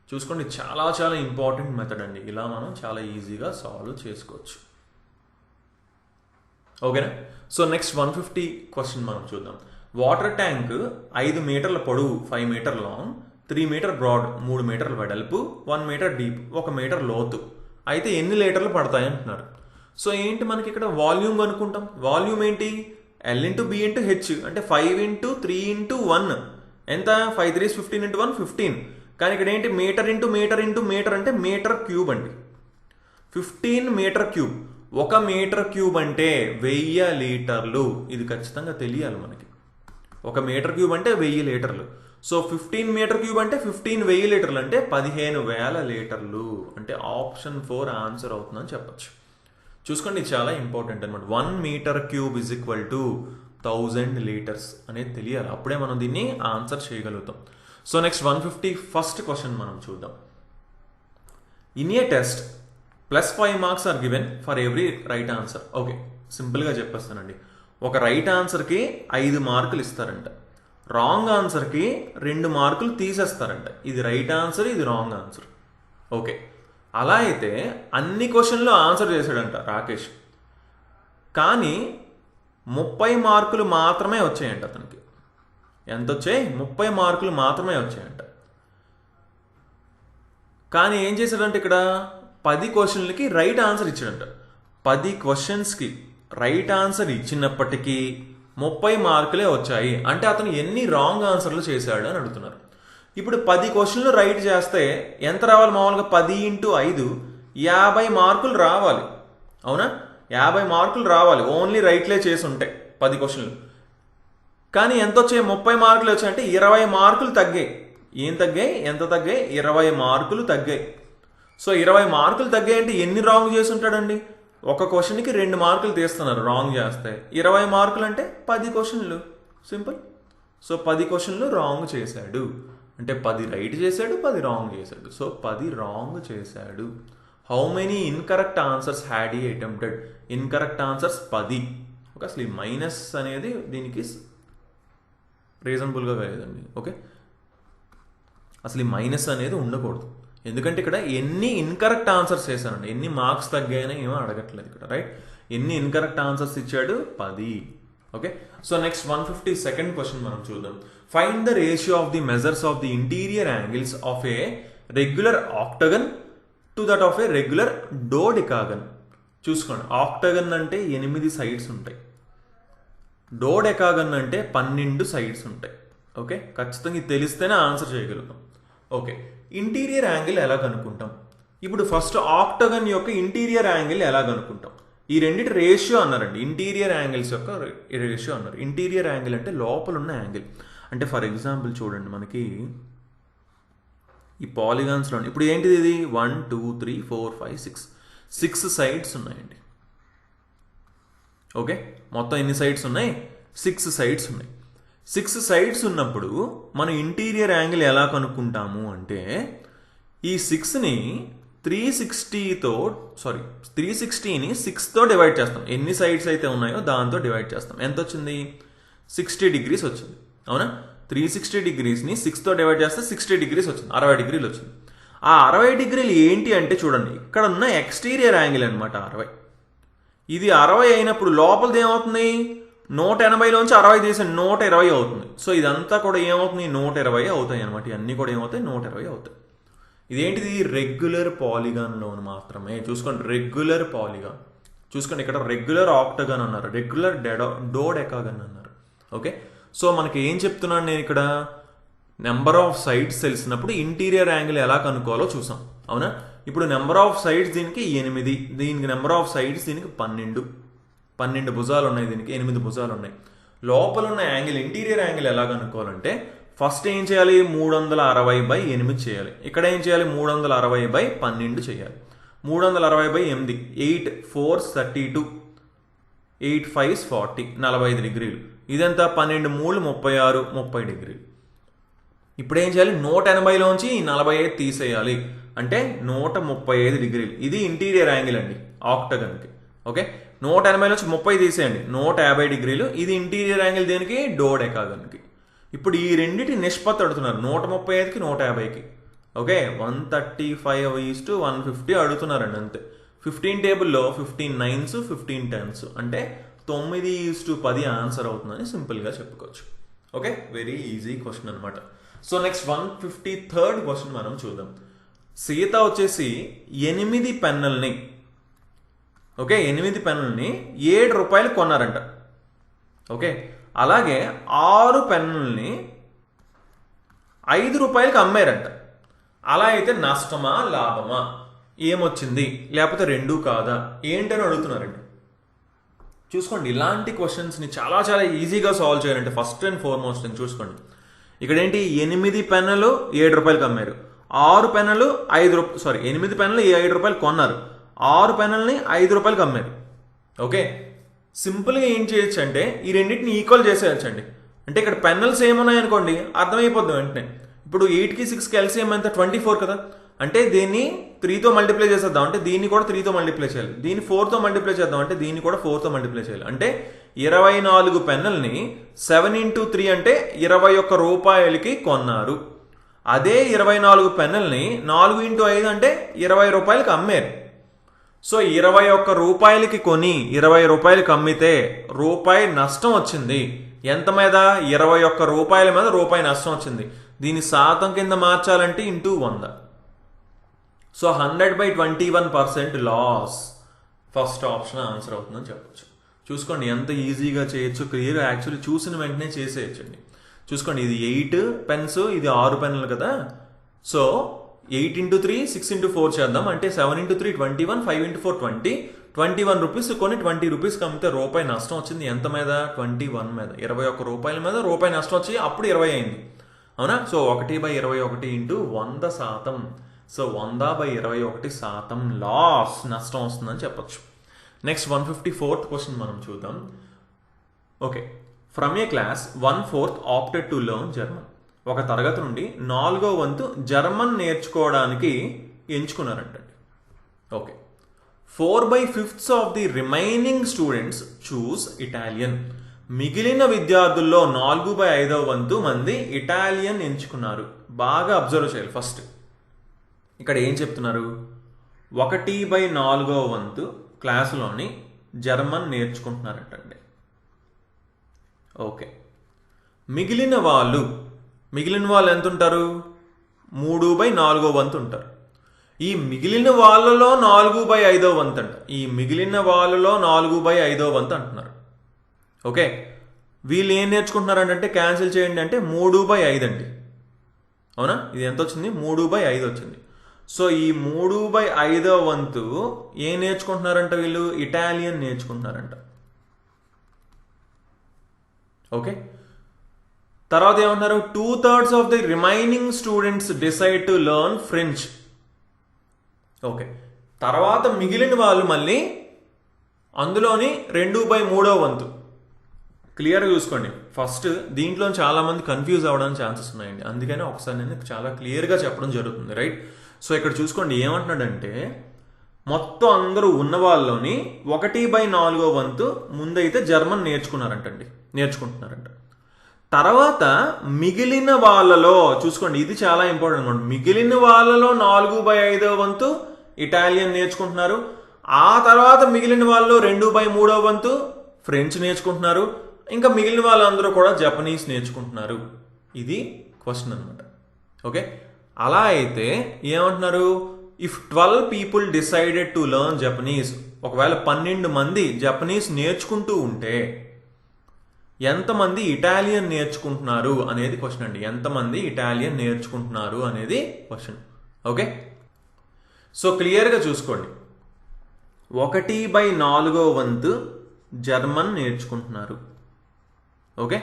చూసుకోండి, చాలా చాలా ఇంపార్టెంట్ మెథడ్ అండి. ఇలా మనం చాలా ఈజీగా సాల్వ్ చేసుకోవచ్చు. ఓకేనా? సో నెక్స్ట్ 150 క్వశ్చన్ మనం చూద్దాం. వాటర్ ట్యాంక్ 5 మీటర్ల పొడవు, 5 మీటర్ లాంగ్, 3 మీటర్ బ్రాడ్, 3 మీటర్ల వెడల్పు, 1 మీటర్ డీప్, 1 మీటర్ లోతు అయితే ఎన్ని లీటర్లు పడతాయి అంటున్నారు. సో ఏంటి మనకి ఇక్కడ వాల్యూమ్ కనుక్కుంటాం. వాల్యూమ్ ఏంటి? L into B into H అంటే 5 ఇంటూ 3 ఇంటూ 1 ఎంత? 5 3 15 ఇంటూ 1 15. కానీ ఇక్కడ ఏంటి? Metre into metre into metre అంటే మీటర్ క్యూబ్ అండి. 15 మీటర్ క్యూబ్. 1 మీటర్ క్యూబ్ అంటే 1000 లీటర్లు. ఇది ఖచ్చితంగా తెలియాలి మనకి. 1 మీటర్ క్యూబ్ అంటే 1000 లీటర్లు. సో 15 మీటర్ క్యూబ్ అంటే 15,000 లీటర్లు అంటే 15,000 లీటర్లు. అంటే ఆప్షన్ 4 ఆన్సర్ అవుతుందని చెప్పచ్చు. చూసుకోండి, చాలా ఇంపార్టెంట్ అనమాట. 1 metre cube is equal to 1000 litres అనేది తెలియాలి. అప్పుడే మనం దీన్ని ఆన్సర్ చేయగలుగుతాం. సో నెక్స్ట్ 150 ఫస్ట్ క్వశ్చన్ మనం చూద్దాం. In a test +5 marks are given for every right answer. Okay, సింపుల్గా చెప్పేస్తానండి. ఒక రైట్ ఆన్సర్కి 5 మార్కులు ఇస్తారంట. రాంగ్ ఆన్సర్కి 2 మార్కులు తీసేస్తారంట. ఇది రైట్ ఆన్సర్, ఇది రాంగ్ ఆన్సర్. ఓకే, అలా అయితే అన్ని క్వశ్చన్లు ఆన్సర్ చేశాడంట రాకేష్. కానీ 30 మార్కులు మాత్రమే వచ్చాయంట అతనికి. ఎంత వచ్చాయి? 30 మార్కులు మాత్రమే వచ్చాయంట. కానీ ఏం చేశాడంటే ఇక్కడ 10 క్వశ్చన్లకి రైట్ ఆన్సర్ ఇచ్చాడంట. 10 క్వశ్చన్స్కి రైట్ ఆన్సర్ ఇచ్చినప్పటికీ 30 మార్కులే వచ్చాయి. అంటే అతను ఎన్ని రాంగ్ ఆన్సర్లు చేశాడు అని అడుగుతున్నారు. ఇప్పుడు 10 క్వశ్చన్లు రైట్ చేస్తే ఎంత రావాలి? మామూలుగా 10 ఇంటూ 5 50 మార్కులు రావాలి. అవునా? 50 మార్కులు రావాలి ఓన్లీ రైట్లే చేసి ఉంటాయి 10 క్వశ్చన్లు. కానీ ఎంత వచ్చాయి? 30 మార్కులు వచ్చాయంటే 20 మార్కులు తగ్గాయి. ఏం తగ్గాయి? ఎంత తగ్గాయి? 20 మార్కులు తగ్గాయి. సో 20 మార్కులు తగ్గాయి అంటే ఎన్ని రాంగ్ చేసి ఉంటాడండి? ఒక క్వశ్చన్కి 2 మార్కులు తీస్తున్నారు రాంగ్ చేస్తే. 20 మార్కులు అంటే 10 క్వశ్చన్లు. సింపుల్. సో 10 క్వశ్చన్లు రాంగ్ చేశాడు. అంటే 10 రైట్ చేశాడు, 10 రాంగ్ చేశాడు. సో 10 రాంగ్ చేశాడు. How many incorrect answers had ఈ అటెంప్టెడ్? Incorrect answers 10. ఓకే, అసలు ఈ మైనస్ అనేది దీనికి రీజనబుల్గా లేదండి. ఓకే, అసలు ఈ మైనస్ అనేది ఉండకూడదు. ఎందుకంటే ఇక్కడ ఎన్ని ఇన్కరెక్ట్ ఆన్సర్స్ చేశానండి, ఎన్ని మార్క్స్ తగ్గాయని ఏమో అడగట్లేదు ఇక్కడ. రైట్, ఎన్ని ఇన్కరెక్ట్ ఆన్సర్స్ ఇచ్చాడు? 10. Okay, so next 150 second question మనం చూద్దాం. Find the ratio of the measures of the interior angles of a regular octagon to that of a regular dodecagon. చూసుకోండి, ఆక్టగన్ అంటే 8 సైడ్స్ ఉంటాయి, డోడెకాగన్ అంటే 12 సైడ్స్ ఉంటాయి. Okay, ఖచ్చితంగా ఇది తెలిస్తేనే ఆన్సర్ చేయగలుగుతాం. ఓకే, ఇంటీరియర్ యాంగిల్ ఎలా కనుక్కుంటాం? ఇప్పుడు ఫస్ట్ ఆక్టగన్ యొక్క ఇంటీరియర్ యాంగిల్ ఎలా కనుక్కుంటాం? ఈ రెండింటి రేషియో అన్నారండి. ఇంటీరియర్ యాంగిల్స్ యొక్క రేషియో అన్నారు. ఇంటీరియర్ యాంగిల్ అంటే లోపల ఉన్న యాంగిల్. అంటే ఫర్ ఎగ్జాంపుల్ చూడండి, మనకి ఈ పాలిగాన్స్లో ఇప్పుడు ఏంటిది? ఇది 1 2 3 4 5 6 సైడ్స్ ఉన్నాయండి. ఓకే, మొత్తం ఎన్ని సైడ్స్ ఉన్నాయి? 6 సైడ్స్ ఉన్నాయి. 6 సైడ్స్ ఉన్నప్పుడు మనం ఇంటీరియర్ యాంగిల్ ఎలా కనుక్కుంటాము అంటే ఈ 6ని 360ని 6తో డివైడ్ చేస్తాం. ఎన్ని సైడ్స్ అయితే ఉన్నాయో దాంతో డివైడ్ చేస్తాం. ఎంత వచ్చింది? 60 డిగ్రీస్ వచ్చింది. అవునా? 360 డిగ్రీస్ని 6తో డివైడ్ చేస్తే 60 డిగ్రీస్ వచ్చింది, 60 డిగ్రీలు వచ్చింది. ఆ 60 డిగ్రీలు ఏంటి అంటే చూడండి, ఇక్కడ ఉన్న ఎక్స్టీరియర్ యాంగిల్ అనమాట 60. ఇది 60 అయినప్పుడు లోపలిది ఏమవుతుంది? 180లోంచి 60 తీసండి, 120 అవుతుంది. సో ఇదంతా కూడా ఏమవుతుంది? 120 అవుతాయి అనమాట. ఇవన్నీ కూడా ఏమవుతాయి? 120 అవుతాయి. ఇదేంటిది? రెగ్యులర్ పాలిగాన్లో మాత్రమే. చూసుకోండి, రెగ్యులర్ పాలిగాన్. చూసుకోండి, ఇక్కడ రెగ్యులర్ ఆక్టగాన్ అన్నారు, రెగ్యులర్ డోడెకాగన్ అన్నారు. ఓకే, సో మనకి ఏం చెప్తున్నాను నేను ఇక్కడ? నెంబర్ ఆఫ్ సైడ్స్ తెలిసినప్పుడు ఇంటీరియర్ యాంగిల్ ఎలా కనుక్కోవాలో చూసాం. అవునా? ఇప్పుడు నెంబర్ ఆఫ్ సైడ్స్ దీనికి 8, దీనికి నెంబర్ ఆఫ్ సైడ్స్ దీనికి 12 భుజాలు ఉన్నాయి, దీనికి 8 భుజాలు ఉన్నాయి. లోపల ఉన్న యాంగిల్, ఇంటీరియర్ యాంగిల్ ఎలా కనుక్కోవాలంటే ఫస్ట్ ఏం చేయాలి? 360/8 చేయాలి. ఇక్కడ ఏం చేయాలి? 360/12 చేయాలి. 360/8 8 4 32 8 5 40 45 డిగ్రీలు. ఇదంతా 12 3 36 30 డిగ్రీలు. ఇప్పుడు ఏం చేయాలి? 180లోంచి 45 తీసేయాలి, అంటే 135 డిగ్రీలు. ఇది ఇంటీరియర్ యాంగిల్ అండి ఆక్టగన్కి. ఓకే, 180 నుంచి 30 తీసేయండి, 150 డిగ్రీలు. ఇది ఇంటీరియర్ యాంగిల్ దేనికి? డోడెకాగన్కి. ఇప్పుడు ఈ రెండింటి నిష్పత్తి అడుగుతున్నారు 135కి 150కి. ఓకే, 135:150 అడుగుతున్నారండి అంతే. 15 టేబుల్లో 15 9s 15 10s అంటే 9:10 ఆన్సర్ అవుతుందని సింపుల్గా చెప్పుకోవచ్చు. ఓకే, వెరీ ఈజీ క్వశ్చన్ అనమాట. సో నెక్స్ట్ 153rd క్వశ్చన్ మనం చూద్దాం. సీత వచ్చేసి 8 పెన్నుల్ని, ఓకే 8 పెన్నుల్ని 7 రూపాయలు కొన్నారంట. ఓకే, అలాగే 6 పెన్నుల్ని 5 రూపాయలకి అమ్మారంట. అలా అయితే నష్టమా లాభమా, ఏమొచ్చింది, లేకపోతే రెండూ కాదా, ఏంటని అడుగుతున్నారండి. చూసుకోండి, ఇలాంటి క్వశ్చన్స్ని చాలా చాలా ఈజీగా సాల్వ్ చేయాలంటే ఫస్ట్ అండ్ ఫార్మోస్ట్ అని చూసుకోండి. ఇక్కడ ఏంటి, 8 పెన్నులు 7 రూపాయలకి అమ్మారు, 6 పెన్నులు 8 పెన్నులు 7 రూపాయలు కొన్నారు, 6 పెన్నుల్ని 5 రూపాయలకి అమ్మారు. ఓకే, సింపుల్గా ఏం చేయొచ్చు అంటే ఈ రెండింటిని ఈక్వల్ చేసేయచ్చండి. అంటే ఇక్కడ పెన్నల్స్ ఏమున్నాయి అనుకోండి, అర్థమైపోద్ది వెంటనే. ఇప్పుడు 8కి 6కి ఎల్సిఎం ఎంత, 24 కదా. అంటే దీన్ని 3తో మల్టిప్లై చేసేద్దాం, అంటే దీన్ని కూడా 3తో మల్టిప్లై చేయాలి. దీన్ని 4తో మల్టిప్లై చేద్దాం, అంటే దీన్ని కూడా 4తో మల్టిప్లై చేయాలి. అంటే 24 పెన్నుల్ని 7 into 3 అంటే 21 రూపాయలకి కొన్నారు. అదే 24 పెన్నుల్ని 4 into 5 అంటే 20 రూపాయలకి అమ్మారు. సో 21 రూపాయలకి కొని 20 రూపాయలకి అమ్మితే రూపాయి నష్టం వచ్చింది. ఎంత మీద, 21 రూపాయల మీద రూపాయి నష్టం వచ్చింది. దీని శాతం కింద మార్చాలంటే into 100. So 100/21% loss. First option answer అవుతుందని చెప్పొచ్చు. చూసుకోండి ఎంత ఈజీగా చేయొచ్చు, క్లియర్. యాక్చువల్లీ చూసిన వెంటనే చేసేయచ్చండి. చూసుకోండి, ఇది 8 పెన్స్, ఇది 6 పెన్నులు కదా. సో 8 into 3 6 into 4 చేద్దాం, అంటే 7 into 3 21, 5 into 4 20, 21 రూపీస్ కొని 20 రూపీస్కి అమ్మితే రూపాయి నష్టం వచ్చింది. ఎంత మీద, 21 మీద. 21 రూపాయల మీద రూపాయి నష్టం వచ్చి అప్పుడు 20 అయింది, అవునా. So 1/21 into 100%. సో 100/21% లాస్, నష్టం వస్తుందని చెప్పొచ్చు. నెక్స్ట్ 154th క్వశ్చన్ మనం చూద్దాం. Okay, from a class 1/4 opted to learn German. ఒక తరగతి నుండి 4వ వంతు జర్మన్ నేర్చుకోవడానికి ఎంచుకున్నారంటండి. Okay, 4/5 of the remaining students choose Italian. మిగిలిన విద్యార్థుల్లో 4/5 వంతు మంది ఇటాలియన్ ఎంచుకున్నారు. బాగా అబ్జర్వ్ చేయాలి. ఫస్ట్ ఇక్కడ ఏం చెప్తున్నారు, 1/4 వంతు క్లాసులోని జర్మన్ నేర్చుకుంటున్నారంటండి. ఓకే, మిగిలిన వాళ్ళు ఎంత ఉంటారు, 3/4 వంతు ఉంటారు. ఈ మిగిలిన వాళ్ళలో 4/5 వంతు అంట. ఈ మిగిలిన వాళ్ళలో 4/5 వంతు అంటున్నారు. ఓకే, వీళ్ళు ఏం నేర్చుకుంటున్నారంటే క్యాన్సిల్ చేయండి అంటే 3/5 అండి, అవునా. ఇది ఎంత వచ్చింది, 3/5 వచ్చింది. సో ఈ 3/5 వంతు ఏం నేర్చుకుంటున్నారంట, వీళ్ళు ఇటాలియన్ నేర్చుకుంటున్నారంట. ఓకే, తర్వాత ఏమంటున్నారు, 2/3 of the remaining students decide to learn French. Okay, తర్వాత మిగిలిన వాళ్ళు మళ్ళీ అందులోని 2/3 వంతు. క్లియర్గా చూసుకోండి. ఫస్ట్ దీంట్లో చాలా మంది కన్ఫ్యూజ్ అవ్వడానికి ఛాన్సెస్ ఉన్నాయండి, అందుకని ఒకసారి నేను చాలా క్లియర్గా చెప్పడం జరుగుతుంది, రైట్. సో ఇక్కడ చూసుకోండి ఏమంటున్నాడంటే, మొత్తం అందరూ ఉన్న వాళ్ళలోని 1/4 వంతు ముందైతే జర్మన్ నేర్చుకుంటున్నారంట. తర్వాత మిగిలిన వాళ్ళలో చూసుకోండి, ఇది చాలా ఇంపార్టెంట్ అనమాట. మిగిలిన వాళ్ళలో 4/5 వంతు ఇటాలియన్ నేర్చుకుంటున్నారు. ఆ తర్వాత మిగిలిన వాళ్ళు 2/3 వంతు ఫ్రెంచ్ నేర్చుకుంటున్నారు. ఇంకా మిగిలిన వాళ్ళందరూ కూడా జపనీస్ నేర్చుకుంటున్నారు. ఇది క్వశ్చన్ అనమాట. ఓకే, అలా అయితే ఏమంటున్నారు, if 12 people decided to learn Japanese, ఒకవేళ 12 మంది జపనీస్ నేర్చుకుంటూ ఉంటే ఎంతమంది ఇటాలియన్ నేర్చుకుంటున్నారు అనేది క్వశ్చన్ అండి. ఎంతమంది ఇటాలియన్ నేర్చుకుంటున్నారు అనేది క్వశ్చన్. ఓకే, సో క్లియర్గా చూసుకోండి, 1/4 వంతు జర్మన్ నేర్చుకుంటున్నారు. ఓకే,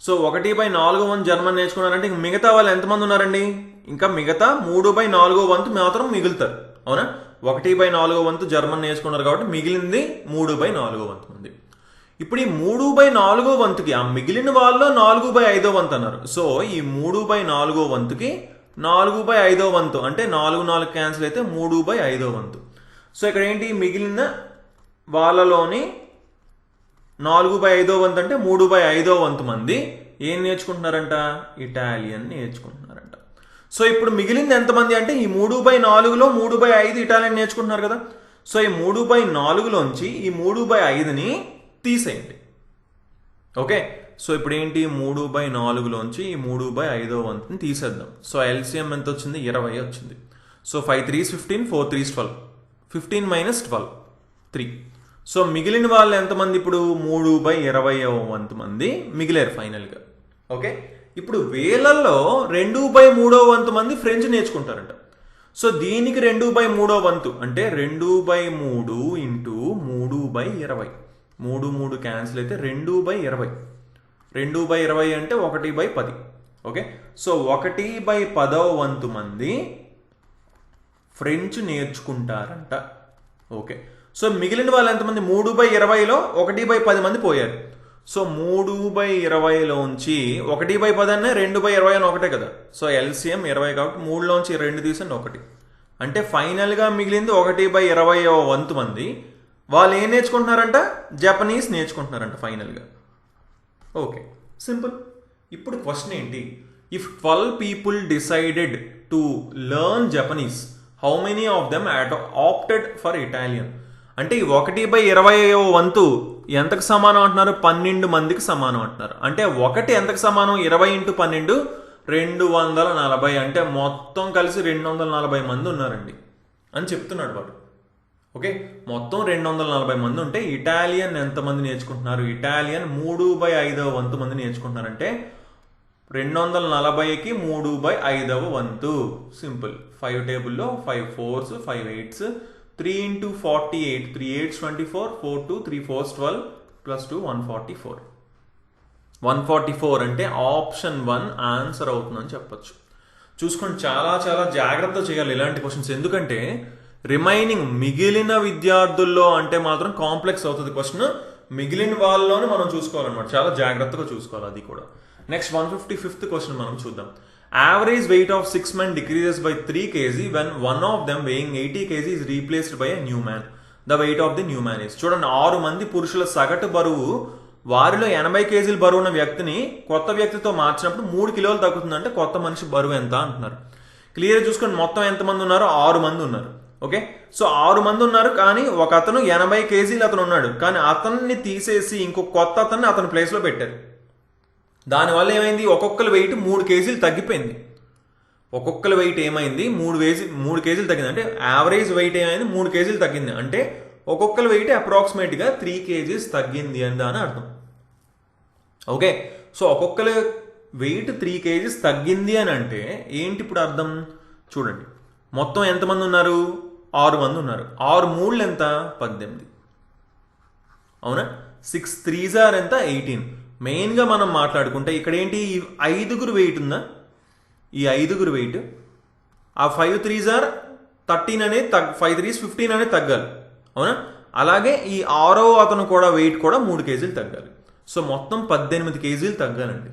సో 1/4 వంతు జర్మన్ నేర్చుకున్నారంటే మిగతా వాళ్ళు ఎంతమంది ఉన్నారండి, ఇంకా మిగతా 3/4 వంతు మాత్రం మిగులుతారు, అవునా. 1/4 వంతు జర్మన్ నేర్చుకున్నారు కాబట్టి మిగిలింది 3/4 వంతు ఉంది. ఇప్పుడు ఈ 3/4 వంతుకి ఆ మిగిలిన వాళ్ళు 4/5 వంతు అన్నారు. సో ఈ 3/4 వంతుకి 4/5 వంతు అంటే 4 క్యాన్సిల్ అయితే 3/5 వంతు. సో ఇక్కడ ఏంటి, మిగిలిన వాళ్ళలోని 4/5 వంతు అంటే 3/5 వంతు మంది ఏం నేర్చుకుంటున్నారంట? ఇటాలియన్ నేర్చుకుంటున్నారంట. సో ఇప్పుడు మిగిలింది ఎంతమంది అంటే ఈ 3/4లో 3/5 ఇటాలియన్ నేర్చుకుంటున్నారు కదా. సో ఈ 3/4లోంచి ఈ 3/5ని తీసేయండి. ఓకే, సో ఇప్పుడు ఏంటి 3/4లోంచి ఈ 3/5వ వంతుని తీసేద్దాం. సో ఎల్సిఎం ఎంత వచ్చింది? 20 వచ్చింది. So 5 3s 15, 4 3s 12, 15 - 12 3. సో మిగిలిన వాళ్ళు ఎంతమంది? ఇప్పుడు 3/20వ వంతు మంది మిగిలారు ఫైనల్గా. ఓకే, ఇప్పుడు వీళ్ళల్లో 2/3వ వంతు మంది ఫ్రెంచ్ నేర్చుకుంటారంట. సో దీనికి 2/3వ వంతు అంటే 2/3 ఇంటూ 3/20. 3 క్యాన్సిల్ అయితే 2/20. 2/20 అంటే 1/10. ఓకే, సో 1/10వ వంతు మంది ఫ్రెంచ్ నేర్చుకుంటారంట. ఓకే, సో మిగిలిన వాళ్ళు ఎంతమంది? 3/20లో 1/10 మంది పోయారు. సో 3/20లోంచి 1/10 అన్నా 2/20 అని ఒకటే కదా. సో ఎల్సిఎం 20 కాబట్టి 3లోంచి 2 తీసండి 1. అంటే ఫైనల్గా మిగిలింది 1/20వ వంతు మంది. వాళ్ళు ఏం నేర్చుకుంటున్నారంట? జపనీస్ నేర్చుకుంటున్నారంట ఫైనల్గా. Okay, simple. ఇప్పుడు క్వశ్చన్ ఏంటి? If 12 people decided to learn Japanese, how many of them opted for Italian? అంటే ఈ 1/20వ వంతు ఎంతకు సమానం అంటున్నారు? 12 మందికి సమానం అంటున్నారు. అంటే 1 ఎంతకు సమానం? 20 × 12 240. అంటే మొత్తం కలిసి 240 మంది ఉన్నారండి అని చెప్తున్నాడు వాడు. ఓకే, మొత్తం 240 మంది ఉంటే ఇటాలియన్ ఎంతమంది నేర్చుకుంటున్నారు? ఇటాలియన్ 3/5వ వంతు మంది నేర్చుకుంటున్నారంటే 240కి 3/5వ వంతు. సింపుల్. 5 టేబుల్లో 5 4s 5 8s 3 × 48 3 8s 24 4 2 3 4s 12 + 2 144. 144 అంటే ఆప్షన్ 1 ఆన్సర్ అవుతుందని చెప్పొచ్చు. చూసుకోండి, చాలా చాలా జాగ్రత్త చేయాలి ఇలాంటి క్వశ్చన్స్. ఎందుకంటే రిమైనింగ్ మిగిలిన విద్యార్థుల్లో అంటే మాత్రం కాంప్లెక్స్ అవుతుంది క్వశ్చన్. మిగిలిన వాళ్ళలోనే మనం చూసుకోవాలన్నమాట. చాలా జాగ్రత్తగా చూసుకోవాలి అది కూడా. నెక్స్ట్ 155th క్వశ్చన్ మనం చూద్దాం. Average weight of 6 men decreases by 3 kg when one of them weighing 80 kg is replaced by a new man. The weight of the new man is. చూడండి, 6 మంది పురుషుల సగటు బరువు, వారిలో 80 kg బరువు ఉన్న వ్యక్తిని కొత్త వ్యక్తితో మార్చినప్పుడు 3 కిలోలు తగ్గుతుందంటే కొత్త మనిషి బరువు ఎంత అంటున్నారు. క్లియర్ చూసుకోండి, మొత్తం ఎంతమంది ఉన్నారు? 6 మంది ఉన్నారు. ఓకే, సో 6 మంది ఉన్నారు, కానీ ఒక అతను 80 kg అతను ఉన్నాడు, కానీ అతన్ని తీసేసి ఇంకొక కొత్త అతన్ని అతని ప్లేస్లో పెట్టారు. దానివల్ల ఏమైంది? ఒక్కొక్కరి వెయిట్ 3 kg తగ్గిపోయింది. ఒక్కొక్కరి వెయిట్ ఏమైంది? 3 kg తగ్గింది. అంటే యావరేజ్ వెయిట్ ఏమైంది? 3 kg తగ్గింది. అంటే ఒక్కొక్కరి వెయిట్ అప్రాక్సిమేట్గా 3 kg తగ్గింది అని దాని అర్థం. ఓకే, సో ఒక్కొక్కరి వెయిట్ 3 kg తగ్గింది అని అంటే ఏంటి ఇప్పుడు అర్థం? చూడండి, మొత్తం ఎంతమంది ఉన్నారు? 6 మంది ఉన్నారు. 6 3 ఎంత? 18. అవునా? 6 3s ఎంత? 18. మెయిన్గా మనం మాట్లాడుకుంటే ఇక్కడ ఏంటి? ఈ 5గురు వెయిట్ ఉందా? ఈ 5గురు వెయిట్, ఆ 5 3s 13 అనేది 5 3s 15 అనేది తగ్గాలి. అవునా? అలాగే ఈ 6వ అతను కూడా వెయిట్ కూడా 3 kg తగ్గాలి. సో మొత్తం 18 kg తగ్గాలండి.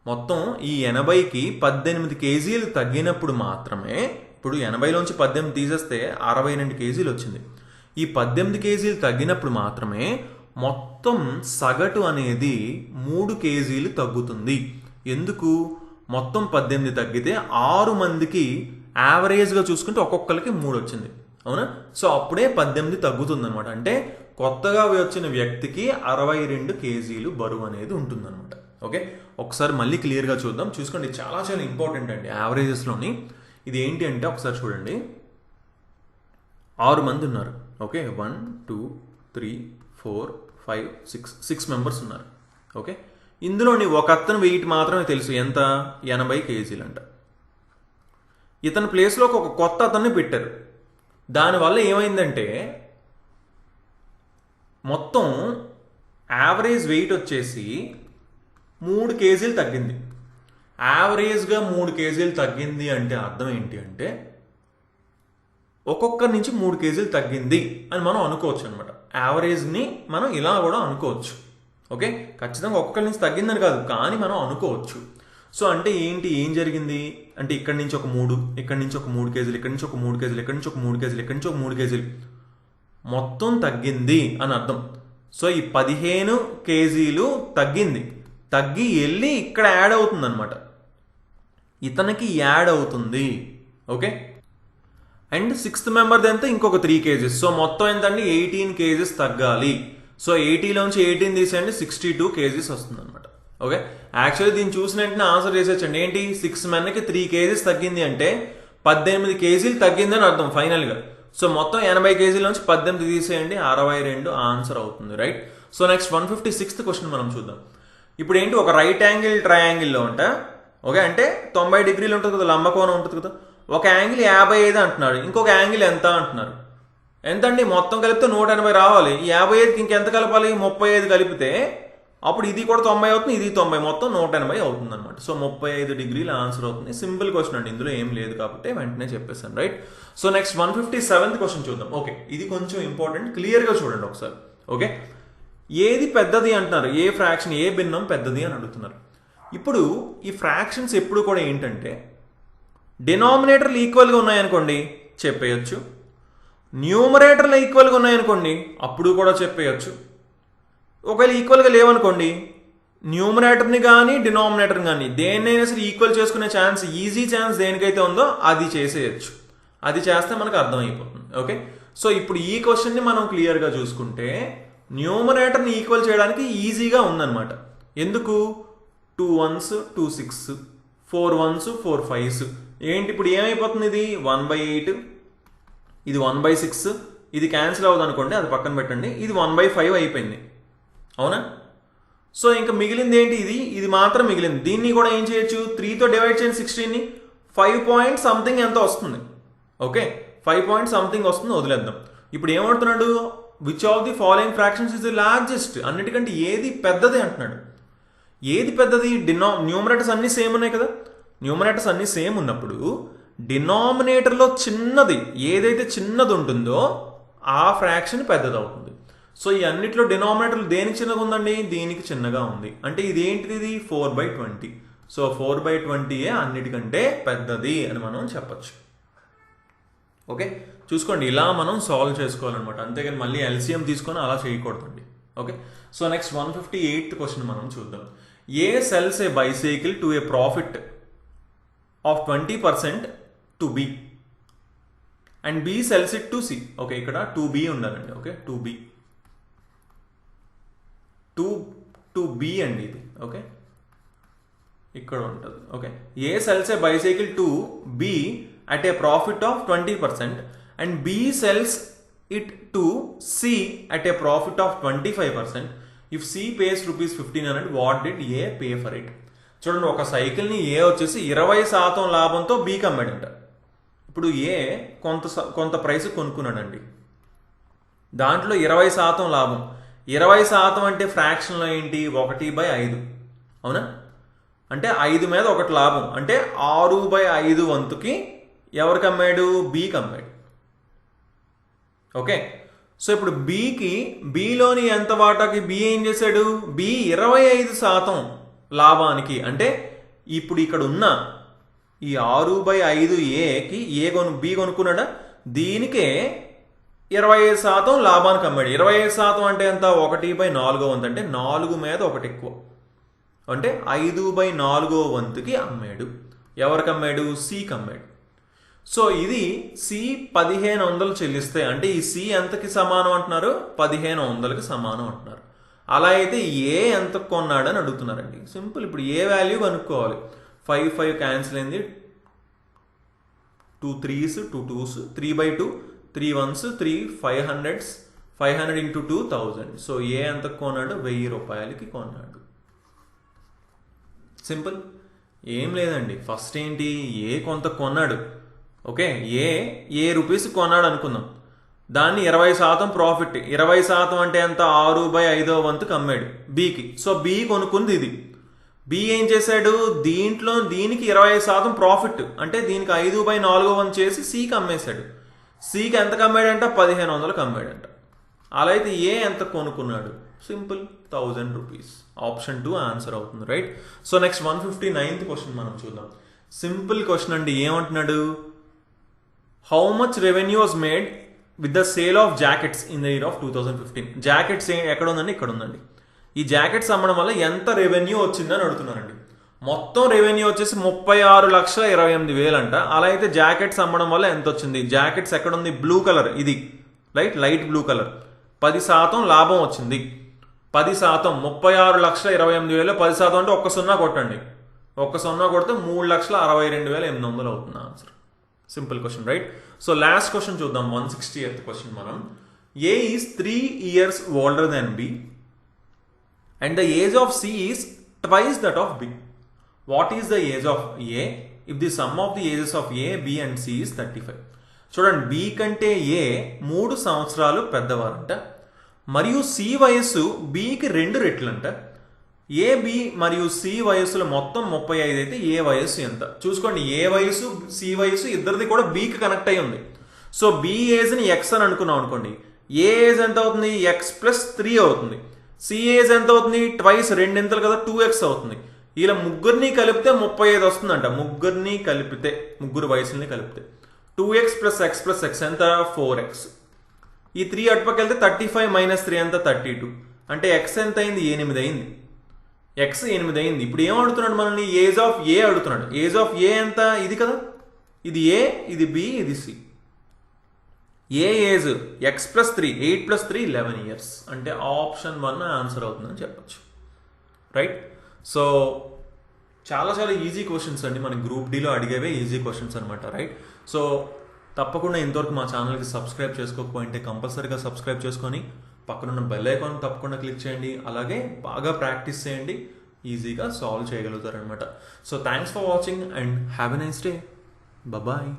మొత్తం ఈ 80కి 18 kg తగ్గినప్పుడు మాత్రమే, ఇప్పుడు 80లోంచి 18 తీసేస్తే 62 kg వచ్చింది. ఈ 18 kg తగ్గినప్పుడు మాత్రమే మొత్తం సగటు అనేది 3 kg తగ్గుతుంది. ఎందుకు? మొత్తం 18 తగ్గితే 6 మందికి యావరేజ్గా చూసుకుంటే ఒక్కొక్కరికి 3 వచ్చింది. అవునా? సో అప్పుడే 18 తగ్గుతుంది అనమాట. అంటే కొత్తగా వచ్చిన వ్యక్తికి 62 kg బరువు అనేది ఉంటుందన్నమాట. ఓకే, ఒకసారి మళ్ళీ క్లియర్గా చూద్దాం. చూసుకోండి, చాలా చాలా ఇంపార్టెంట్ అండి యావరేజెస్లోని. ఇది ఏంటి అంటే ఒకసారి చూడండి, 6 మంది ఉన్నారు. ఓకే, 1 2 3 4 5 6 మెంబర్స్ ఉన్నారు. ఓకే, ఇందులోని ఒక అతను వెయిట్ మాత్రమే తెలుసు, ఎంత? 80 kg అంట. ఇతని ప్లేస్లో ఒక కొత్త అతన్ని పెట్టారు. దానివల్ల ఏమైందంటే మొత్తం యావరేజ్ వెయిట్ వచ్చేసి 3 kg తగ్గింది. యావరేజ్గా 3 kg తగ్గింది అంటే అర్థం ఏంటి అంటే ఒక్కొక్కరి నుంచి 3 kg తగ్గింది అని మనం అనుకోవచ్చు అనమాట. యావరేజ్ని మనం ఇలా కూడా అనుకోవచ్చు. ఓకే, ఖచ్చితంగా ఒక్కొక్కరి నుంచి తగ్గిందని కాదు, కానీ మనం అనుకోవచ్చు. సో అంటే ఏంటి, ఏం జరిగింది అంటే ఇక్కడి నుంచి ఒక 3, ఇక్కడి నుంచి ఒక 3 kg, ఇక్కడి నుంచి ఒక 3 kg, ఇక్కడి నుంచి ఒక 3 kg, ఇక్కడి నుంచి ఒక 3 kg మొత్తం తగ్గింది అని అర్థం. సో ఈ 15 kg తగ్గింది. తగ్గి వెళ్ళి ఇక్కడ యాడ్ అవుతుంది అనమాట, ఇతనికి యాడ్ అవుతుంది. ఓకే, అండ్ సిక్స్త్ మెంబర్ది ఎంత, ఇంకొక 3 kgs. సో మొత్తం ఎంతండి, 18 kgs తగ్గాలి. సో 80లోంచి 18 తీసేయండి, 62 kgs వస్తుంది అనమాట. ఓకే, యాక్చువల్లీ దీన్ని చూసిన వెంటనే ఆన్సర్ చేసేచ్చండి. ఏంటి, 6 menకి 3 kgs తగ్గింది అంటే 18 kgs తగ్గిందని అర్థం ఫైనల్గా. సో మొత్తం 80 kgs నుంచి 18 తీసేయండి, 62 ఆన్సర్ అవుతుంది. Right. So next 156th question మనం చూద్దాం. ఇప్పుడు ఏంటి, ఒక రైట్ యాంగిల్ ట్రయాంగిల్లో ఉంటా. ఓకే, అంటే 90 degrees ఉంటుంది కదా, లంబకోణం ఉంటుంది కదా. ఒక యాంగిల్ 55 అంటున్నాడు, ఇంకొక యాంగిల్ ఎంత అంటున్నారు. ఎంత అండి, మొత్తం కలిపితే 180 రావాలి. ఈ 55కి ఇంకెంత కలపాలి, 35 కలిపితే అప్పుడు ఇది కూడా 90 అవుతుంది, ఇది 90, మొత్తం 180 అవుతుంది అనమాట. సో 35 degrees ఆన్సర్ అవుతుంది. సింపుల్ క్వశ్చన్ అండి, ఇందులో ఏం లేదు కాబట్టి వెంటనే చెప్పేసాను. Right. So next 157th question చూద్దాం. ఓకే, ఇది కొంచెం ఇంపార్టెంట్, క్లియర్గా చూడండి ఒకసారి. ఓకే, ఏది పెద్దది అంటున్నారు, ఏ ఫ్రాక్షన్, ఏ భిన్నం పెద్దది అని అడుగుతున్నారు. ఇప్పుడు ఈ ఫ్రాక్షన్స్ ఎప్పుడు కూడా ఏంటంటే డినామినేటర్లు ఈక్వల్గా ఉన్నాయనుకోండి చెప్పేయచ్చు, న్యూమరేటర్లు ఈక్వల్గా ఉన్నాయనుకోండి అప్పుడు కూడా చెప్పేయచ్చు. ఒకవేళ ఈక్వల్గా లేవనుకోండి, న్యూమరేటర్ని కానీ డినామినేటర్ని కానీ దేన్నైనా సరే ఈక్వల్ చేసుకునే ఛాన్స్, ఈజీ ఛాన్స్ దేనికైతే ఉందో అది చేసేయచ్చు. అది చేస్తే మనకు అర్థమైపోతుంది. ఓకే, సో ఇప్పుడు ఈ క్వశ్చన్ని మనం క్లియర్గా చూసుకుంటే న్యూమరేటర్ని ఈక్వల్ చేయడానికి ఈజీగా ఉందన్నమాట. ఎందుకు, 2 1s 2 6, 4 1s 4 5s. ఏంటి ఇప్పుడు ఏమైపోతుంది, ఇది 1/8, ఇది 1/6, ఇది క్యాన్సిల్ అవ్వదు అనుకోండి, అది పక్కన పెట్టండి, ఇది 1/5 అయిపోయింది. అవునా. సో ఇంకా మిగిలింది ఏంటి, ఇది మాత్రం మిగిలింది. దీన్ని కూడా ఏం చేయొచ్చు, 3తో డివైడ్ చేయండి 16ని, 5 point something ఎంత వస్తుంది. ఓకే, 5 point something వస్తుంది, వదిలేద్దాం. ఇప్పుడు ఏమంటున్నాడు, which of the following fractions is the largest, అన్నిటికంటే ఏది పెద్దది అంటున్నాడు. ఏది పెద్దది, న్యూమరేటర్స్ అన్ని సేమ్ ఉన్నాయి కదా. న్యూమరేటర్స్ అన్ని సేమ్ ఉన్నప్పుడు డినామినేటర్లో చిన్నది ఏదైతే చిన్నది ఉంటుందో ఆ ఫ్రాక్షన్ పెద్దది అవుతుంది. సో ఈ అన్నిట్లో డినామినేటర్లు దేనికి చిన్నగా ఉందండి, దీనికి చిన్నగా ఉంది. అంటే ఇది ఏంటిది, ఇది 4/20. సో 4/20 అన్నిటికంటే పెద్దది అని మనం చెప్పచ్చు. ఓకే, చూసుకోండి, ఇలా మనం సాల్వ్ చేసుకోవాలన్నమాట, అంతేగాని మళ్ళీ ఎల్సిఎం తీసుకొని అలా చేయకూడదండి. Okay, so next 158th question మనం చూద్దాం. A sells a bicycle to a profit of 20% to B and B sells it to C. Okay, ఇక్కడ 2B ఉండాలండి. ఓకే, 2B అండి ఇది. ఓకే, ఇక్కడ ఉంటుంది. Okay, A sells a bicycle to be at a profit of 20% and B sells it to C at a profit of 25%. If C pays ₹1500, what did A pay for it? చూడండి, ఒక సైకిల్ని ఏ వచ్చేసి 20% లాభంతో బీకి అమ్మాడంట. ఇప్పుడు ఏ కొంత price కొనుక్కున్నాడండి, దాంట్లో 20% లాభం. 20% అంటే ఫ్రాక్షన్లో ఏంటి, 1/5. అవునా, అంటే 5 మీద 1 లాభం, అంటే 6/5 వంతుకి ఎవరికి అమ్మాడు, బీకి అమ్మాడు. ఓకే, సో ఇప్పుడు బీలోని ఎంత వాటాకి బి ఏం చేశాడు, బి 25% లాభానికి, అంటే ఇప్పుడు ఇక్కడ ఉన్న ఈ 6/5 ఏకి బి కొనుక్కున్నాడా, దీనికే 25% లాభానికి అమ్మాడు. 25% అంటే ఎంత, 1/4 వంతు, అంటే 4 మీద 1 ఎక్కువ, అంటే 5/4 వంతుకి అమ్మాడు. ఎవరికి అమ్మాడు, సికి అమ్మాడు. సో ఇది సి 1500 చెల్లిస్తే, అంటే ఈ సి ఎంతకి సమానం అంటున్నారు, 1500కి సమానం అంటున్నారు. అలా అయితే ఏ ఎంత కొన్నాడని అడుగుతున్నారండి. సింపుల్, ఇప్పుడు ఏ వాల్యూ కనుక్కోవాలి. 5 క్యాన్సిల్ అయింది, 2 3s 2 2s, 3/2, 3 1s 3, 500 into 2000. So ఏ ఎంత కొన్నాడు, 1000 రూపాయలకి కొన్నాడు. సింపుల్, ఏం లేదండి. ఫస్ట్ ఏంటి, ఏ కొంత కొన్నాడు. ఓకే, ఏ రూపీస్ కొన్నాడు అనుకుందాం, దాన్ని 20% ప్రాఫిట్, 20% అంటే ఎంత, 6/5 వంతుకి అమ్మాడు బీకి. సో బి కొనుక్కుంది ఇది. బి ఏం చేశాడు, దీనికి 20% ప్రాఫిట్, అంటే దీనికి 5/4 వంతు చేసి సికి అమ్మేశాడు. సికి ఎంతకు అమ్మాడంట, 1500కి అమ్మాడంట. అలా అయితే ఏ ఎంత కొనుక్కున్నాడు, సింపుల్ 1000 రూపీస్. ఆప్షన్ 2 ఆన్సర్ అవుతుంది. Right. So next 159th question మనం చూద్దాం. సింపుల్ క్వశ్చన్ అండి. ఏమంటున్నాడు, how much revenue was made with the sale of jackets in the year of 2015. Jackets ఎక్కడ ఉందండి, ఇక్కడ ఉందండి. ఈ జాకెట్స్ అమ్మడం వల్ల ఎంత రెవెన్యూ వచ్చిందని అడుగుతున్నారండి. మొత్తం రెవెన్యూ వచ్చేసి 36,28,000 అంట. అలా అయితే జాకెట్స్ అమ్మడం వల్ల ఎంత వచ్చింది? జాకెట్స్ ఎక్కడ ఉంది? బ్లూ కలర్, ఇది లైట్ బ్లూ కలర్. 10% లాభం వచ్చింది. 10%, 36,28,000, 10% అంటే ఒక్క సున్నా కొట్టండి. ఒక్క సున్నా కొడితే 3,62,800 అవుతుంది answer. Simple question, right? So last question చూద్దాం. 168th క్వశ్చన్ మనం. A is 3 years older than B and the age of C is twice that of B. What is the age of A if the sum of the ages of A, B and C is 35? చూడండి, B కంటే A 3 సంవత్సరాలు పెద్దవారంట, మరియు C వయస్సు Bకి 2 రెట్లంట. ఏ, B మరియు C వయస్సులో మొత్తం 35 అయితే ఏ వయస్సు ఎంత? చూసుకోండి, ఏ వయస్సు సి వయస్సు ఇద్దరిది కూడా బికి కనెక్ట్ అయి ఉంది. సో బి ఏజ్ని ఎక్స్ అని అనుకున్నాం అనుకోండి, ఏ ఏజ్ ఎంత అవుతుంది? ఎక్స్ ప్లస్ 3 అవుతుంది. సి ఏజ్ ఎంత అవుతుంది? ట్వైస్, రెండింతలు కదా, 2x అవుతుంది. ఇలా ముగ్గురిని కలిపితే 35 వస్తుందంట. ముగ్గురిని కలిపితే, ముగ్గురు వయసుల్ని కలిపితే 2x plus X plus X ఎంత? 4x. ఈ 3 అటుపకెళ్తే 35 మైనస్ 3 ఎంత? 32. అంటే ఎక్స్ ఎంత అయింది? 8 అయింది. ఎక్స్ 8 అయింది. ఇప్పుడు ఏం అడుగుతున్నాడు మనల్ని? ఏజ్ ఆఫ్ ఏ అడుగుతున్నాడు. ఏజ్ ఆఫ్ ఏ ఎంత? ఇది కదా, ఇది ఏ, ఇది బి, ఇది C. A age x plus 3, 8 plus 3 11 years. అంటే ఆప్షన్ 1 ఆన్సర్ అవుతుందని చెప్పచ్చు, రైట్? సో చాలా ఈజీ క్వశ్చన్స్ అండి. మన గ్రూప్ డీలో అడిగేవే ఈజీ క్వశ్చన్స్ అనమాట, రైట్? సో తప్పకుండా ఇంతవరకు మా ఛానల్కి సబ్స్క్రైబ్ చేసుకోకపోయింటే కంపల్సరీగా సబ్స్క్రైబ్ చేసుకొని పక్కనున్న బెల్ ఐకాన్ తప్పకుండా క్లిక్ చేయండి. అలాగే బాగా ప్రాక్టీస్ చేయండి, ఈజీగా సాల్వ్ చేయగలుగుతారనమాట. So thanks for watching and have a nice day. Bye.